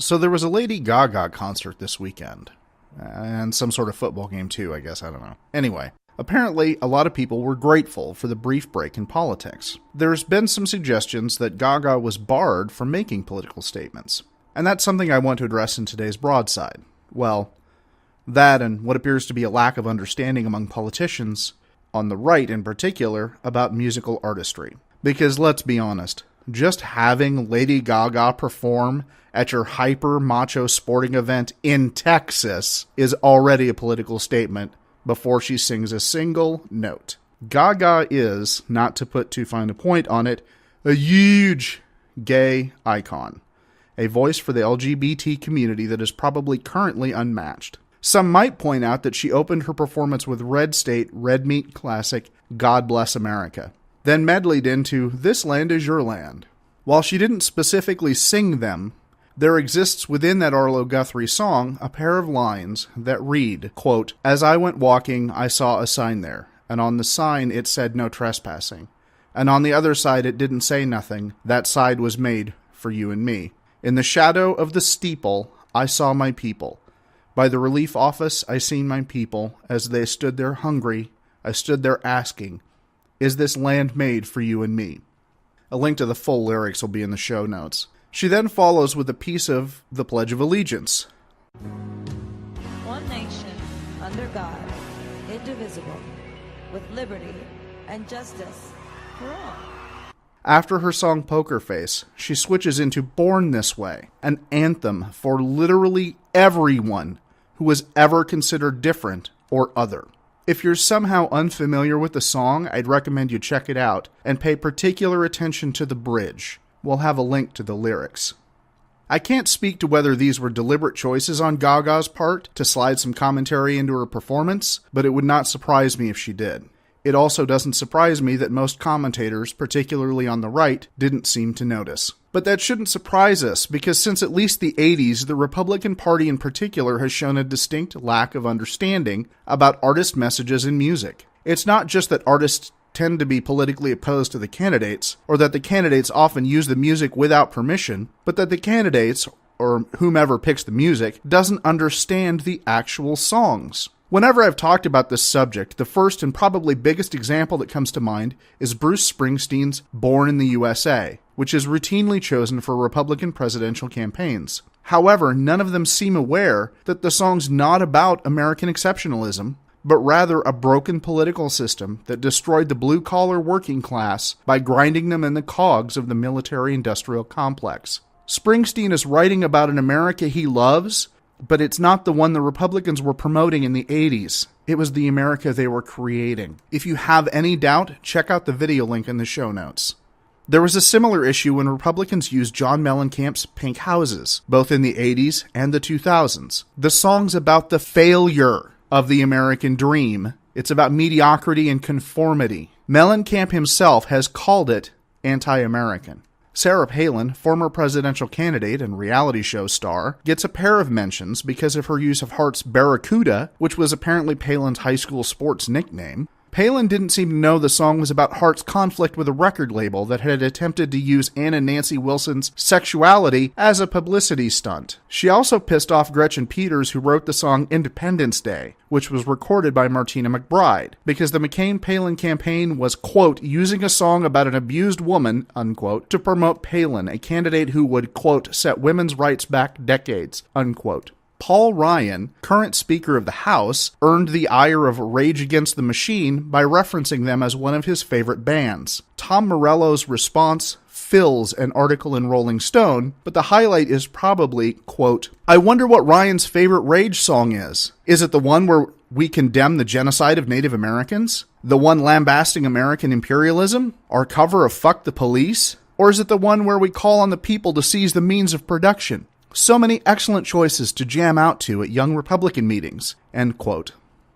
So there was a Lady Gaga concert this weekend. And some sort of football game too, I guess. I don't know. Anyway, apparently a lot of people were grateful for the brief break in politics. There's been some suggestions that Gaga was barred from making political statements. And that's something I want to address in today's Broadside. Well, that and what appears to be a lack of understanding among politicians, on the right in particular, about musical artistry. Because let's be honest, just having Lady Gaga perform at your hyper-macho sporting event in Texas is already a political statement before she sings a single note. Gaga is, not to put too fine a point on it, a huge gay icon. A voice for the LGBT community that is probably currently unmatched. Some might point out that she opened her performance with Red State, Red Meat classic, God Bless America, then medleyed into This Land Is Your Land. While she didn't specifically sing them, there exists within that Arlo Guthrie song a pair of lines that read, quote, "As I went walking, I saw a sign there, and on the sign it said no trespassing. And on the other side it didn't say nothing. That side was made for you and me. In the shadow of the steeple, I saw my people. By the relief office, I seen my people. As they stood there hungry, I stood there asking, is this land made for you and me?" A link to the full lyrics will be in the show notes. She then follows with a piece of the Pledge of Allegiance. One nation, under God, indivisible, with liberty and justice for all. After her song Poker Face, she switches into Born This Way, an anthem for literally everyone who was ever considered different or other. If you're somehow unfamiliar with the song, I'd recommend you check it out and pay particular attention to the bridge. We'll have a link to the lyrics. I can't speak to whether these were deliberate choices on Gaga's part to slide some commentary into her performance, but it would not surprise me if she did. It also doesn't surprise me that most commentators, particularly on the right, didn't seem to notice. But that shouldn't surprise us, because since at least the 80s, the Republican Party in particular has shown a distinct lack of understanding about artist messages in music. It's not just that artists tend to be politically opposed to the candidates, or that the candidates often use the music without permission, but that the candidates, or whomever picks the music, doesn't understand the actual songs. Whenever I've talked about this subject, the first and probably biggest example that comes to mind is Bruce Springsteen's Born in the USA, which is routinely chosen for Republican presidential campaigns. However, none of them seem aware that the song's not about American exceptionalism, but rather a broken political system that destroyed the blue-collar working class by grinding them in the cogs of the military-industrial complex. Springsteen is writing about an America he loves, but it's not the one the Republicans were promoting in the 80s. It was the America they were creating. If you have any doubt, check out the video link in the show notes. There was a similar issue when Republicans used John Mellencamp's Pink Houses, both in the 80s and the 2000s. The song's about the failure of the American dream. It's about mediocrity and conformity. Mellencamp himself has called it anti-American. Sarah Palin, former presidential candidate and reality show star, gets a pair of mentions because of her use of Hart's Barracuda, which was apparently Palin's high school sports nickname. Palin didn't seem to know the song was about Hart's conflict with a record label that had attempted to use Anna Nancy Wilson's sexuality as a publicity stunt. She also pissed off Gretchen Peters, who wrote the song Independence Day, which was recorded by Martina McBride, because the McCain-Palin campaign was, quote, using a song about an abused woman, unquote, to promote Palin, a candidate who would, quote, set women's rights back decades, unquote. Paul Ryan, current Speaker of the House, earned the ire of Rage Against the Machine by referencing them as one of his favorite bands. Tom Morello's response fills an article in Rolling Stone, but the highlight is probably, quote, I wonder what Ryan's favorite Rage song is. Is it the one where we condemn the genocide of Native Americans? The one lambasting American imperialism? Our cover of Fuck the Police? Or is it the one where we call on the people to seize the means of production? So many excellent choices to jam out to at young Republican meetings, end quote.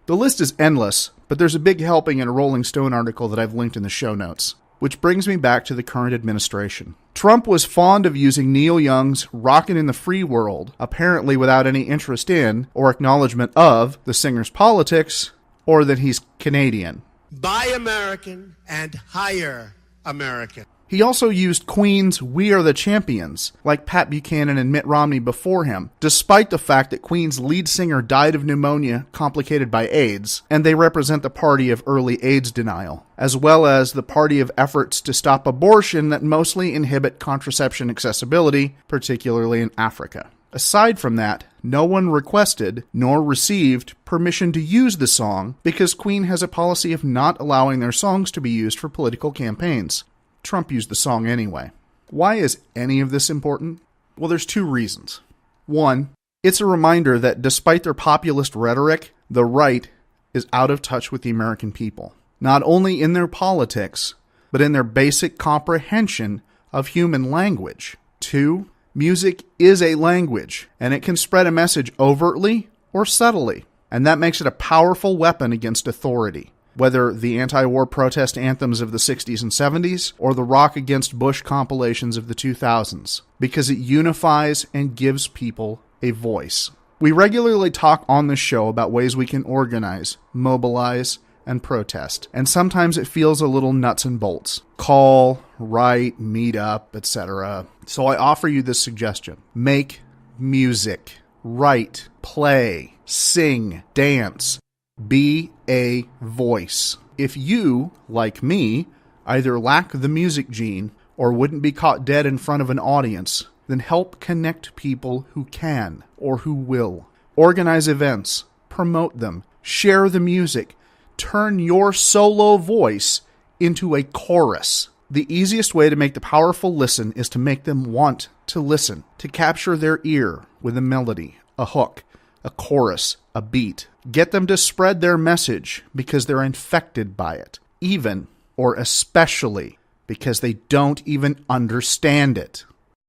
The list is endless, but there's a big helping in a Rolling Stone article that I've linked in the show notes, which brings me back to the current administration. Trump was fond of using Neil Young's Rockin' in the Free World, apparently without any interest in or acknowledgement of the singer's politics or that he's Canadian. Buy American and hire American. He also used Queen's "We Are the Champions," like Pat Buchanan and Mitt Romney before him, despite the fact that Queen's lead singer died of pneumonia complicated by AIDS, and they represent the party of early AIDS denial, as well as the party of efforts to stop abortion that mostly inhibit contraception accessibility, particularly in Africa. Aside from that, no one requested nor received permission to use the song because Queen has a policy of not allowing their songs to be used for political campaigns. Trump used the song anyway. Why is any of this important? Well, there's two reasons. One, it's a reminder that despite their populist rhetoric, the right is out of touch with the American people, not only in their politics, but in their basic comprehension of human language. Two, music is a language, and it can spread a message overtly or subtly, and that makes it a powerful weapon against authority. Whether the anti-war protest anthems of the 60s and 70s, or the Rock Against Bush compilations of the 2000s, because it unifies and gives people a voice. We regularly talk on this show about ways we can organize, mobilize, and protest, and sometimes it feels a little nuts and bolts. Call, write, meet up, etc. So I offer you this suggestion. Make music. Write, play, sing, dance. Be a voice. If you, like me, either lack the music gene or wouldn't be caught dead in front of an audience, then help connect people who can or who will. Organize events, promote them, share the music, turn your solo voice into a chorus. The easiest way to make the powerful listen is to make them want to listen, to capture their ear with a melody, a hook, a chorus, a beat. Get them to spread their message because they're infected by it, even or especially because they don't even understand it.